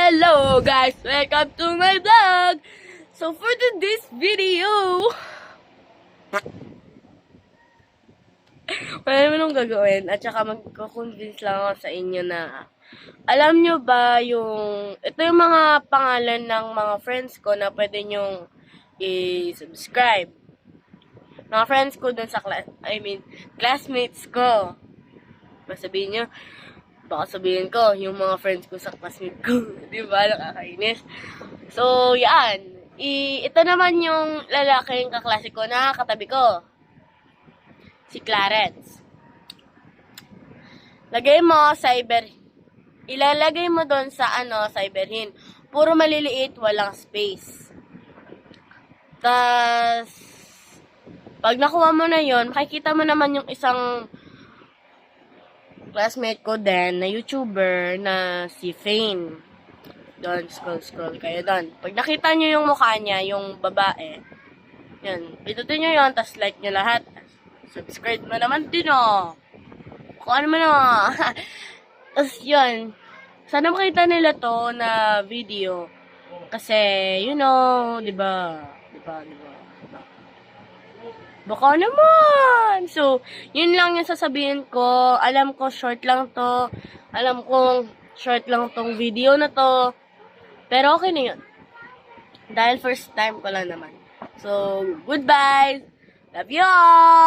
Hello guys! Welcome to my vlog! So for today's video, wala naman akong gagawin at saka magko-convince lang ako sa inyo na alam nyo ba ito yung mga pangalan ng mga friends ko na pwede nyong i-subscribe. Mga friends ko dun sa classmates ko. Sabihin nyo, baka sabihin ko, yung mga friends ko sa classmate ko. Di ba? Nakakainis. So, yan. Ito naman yung lalaking kaklase ko na katabi ko. Si Clarence. Ilalagay mo doon sa cyberhin. Puro maliliit, walang space. Tas, pag nakuha mo na yon, makikita mo naman yung isang classmate ko din na YouTuber na si Fane. Doon, scroll kayo doon. Pag nakita nyo yung mukha niya, yung babae, yan, pindutin nyo yun, tas like nyo lahat. Subscribe mo naman din, kung ano mo na. Tas yun, sana makita nila to na video. Kasi, diba? Baka naman! So, yun lang yung sasabihin ko. Alam ko, short lang to. Alam kong short lang tong video na to. Pero okay na yun. Dahil first time ko lang naman. So, goodbye! Love you all!